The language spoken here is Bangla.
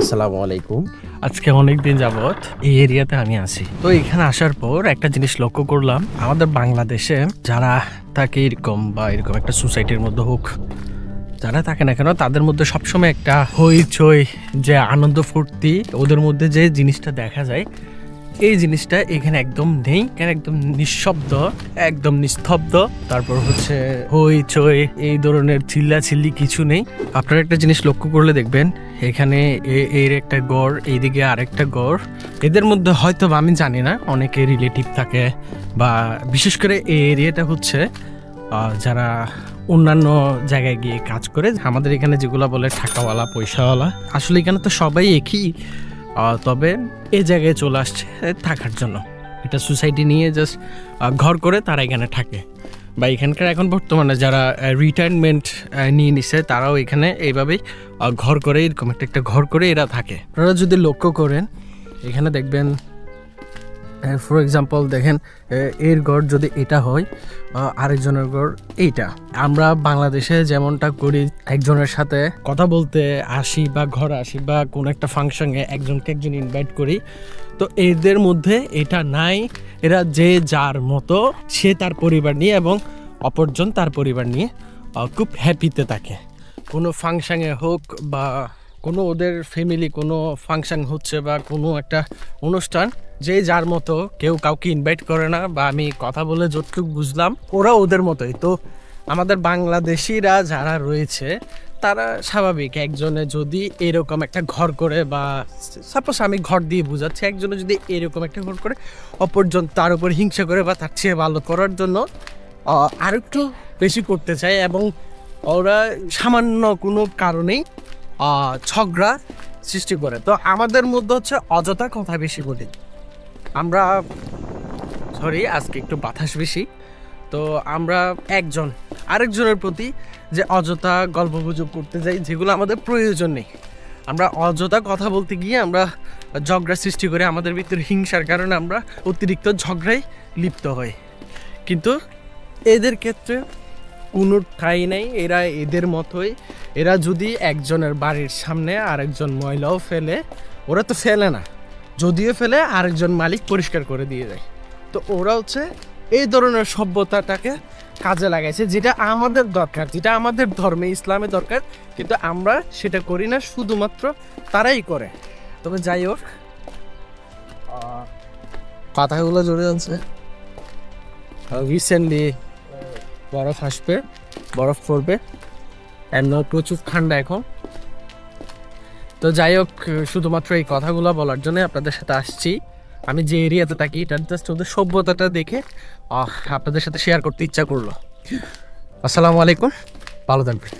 আসসালামু আলাইকুম। আজকে অনেক দিন যাবত এই এরিয়াতে আমি আছি। তো এখানে আসার পর একটা জিনিস লক্ষ্য করলাম, আমাদের বাংলাদেশে যারা থাকে এরকম বা এরকম একটা সোসাইটির মধ্যে হোক, যারা থাকে না কেন তাদের মধ্যে সবসময় একটা হইচই, যে আনন্দ ফুর্তি, ওদের মধ্যে যে জিনিসটা দেখা যায় এই জিনিসটা এখানে একদম নেই। এখানে একদম নিঃশব্দ, একদম নিস্তব্ধ। তারপর হচ্ছে হইচই, এই ধরনের চিল্লাচিল্লি কিছু নেই। আপনারা একটা জিনিস লক্ষ্য করলে দেখবেন, এখানে এর একটা গড়, এইদিকে আরেকটা গড়। এদের মধ্যে হয়তো আমি জানি না, অনেকে রিলেটিভ থাকে, বা বিশেষ করে এই এরিয়াটা হচ্ছে যারা অন্যান্য জায়গায় গিয়ে কাজ করে, আমাদের এখানে যেগুলো বলে টাকাওয়ালা পয়সাওয়ালা, আসলে এখানে তো সবাই একই। তবে এই জায়গায় চলে আসছে থাকার জন্য, এটা সোসাইটি নিয়ে জাস্ট ঘর করে তারা এখানে থাকে। বা এখানকার এখন বর্তমানে যারা রিটায়ারমেন্ট নিয়ে নিছে তারাও এখানে এইভাবেই ঘর করে, এরকম একটা ঘর করে এরা থাকে। আপনারা যদি লক্ষ্য করেন এখানে দেখবেন, ফর এক্সাম্পল দেখেন, এর ঘর যদি এটা হয়, আরেকজনের ঘর এইটা। আমরা বাংলাদেশে যেমনটা করি, একজনের সাথে কথা বলতে আসি বা ঘরে আসি বা কোনো একটা ফাংশনে একজনকে একজন ইনভাইট করি, তো এদের মধ্যে এটা নাই। এরা যে যার মতো, সে তার পরিবার নিয়ে এবং অপরজন তার পরিবার নিয়ে খুব হ্যাপিতে থাকে। কোনো ফাংশনে হোক বা কোনো ওদের ফ্যামিলি কোনো ফাংশন হচ্ছে বা কোনো একটা অনুষ্ঠান, যে যার মতো, কেউ কাউকে ইনভাইট করে না। বা আমি কথা বলে যতটুকু বুঝলাম ওরা ওদের মতোই। তো আমাদের বাংলাদেশিরা যারা রয়েছে তারা স্বাভাবিক, একজনে যদি এরকম একটা ঘর করে, বা সাপোজ আমি ঘর দিয়ে বুঝাচ্ছি, একজনে যদি এরকম একটা ঘর করে, অপরজন তার উপর হিংসা করে বা তার চেয়ে ভালো করার জন্য আরেকটু বেশি করতে চায়, এবং ওরা সামান্য কোনো কারণেই ঝগড়া সৃষ্টি করে। তো আমাদের মধ্যে হচ্ছে অযথা কথা বেশি বলি আমরা, সরি আজকে একটু বাতাস বেশি, তো আমরা একজন আরেকজনের প্রতি যে অযথা গল্পগুজব করতে যাই, যেগুলো আমাদের প্রয়োজন নেই। আমরা অযথা কথা বলতে গিয়ে আমরা ঝগড়া সৃষ্টি করে, আমাদের ভিতরে হিংসার কারণে আমরা অতিরিক্ত ঝগড়ায় লিপ্ত হই। কিন্তু এদের ক্ষেত্রে কোনো ঠাঁই নেই, এরা এদের মতোই। এরা যদি একজনের বাড়ির সামনে আরেকজন ময়লাও ফেলে, ওরা তো ফেলে না, যদিও ফেলে আরেকজন মালিক পরিষ্কার করে দিয়ে যায়। তো ওরা হচ্ছে এই ধরনের সভ্যতাটাকে কাজে লাগাইছে, যেটা আমাদের দরকার, যেটা আমাদের ধর্মে ইসলামে দরকার, কিন্তু আমরা সেটা করি না, শুধুমাত্র তারাই করে। তবে যাই হোক, কথাগুলো জড়ে আছে। রিসেন্টলি বরফ আসবে, বরফ পড়বে, প্রচুর ঠান্ডা এখন। তো যাই হোক, শুধুমাত্র এই কথাগুলো বলার জন্য আপনাদের সাথে আসছি। আমি যে এরিয়াতে থাকি, এটা জাস্ট ওদের সভ্যতাটা দেখে আপনাদের সাথে শেয়ার করতে ইচ্ছা করলো। আসসালামু আলাইকুম, ভালো থাকবেন।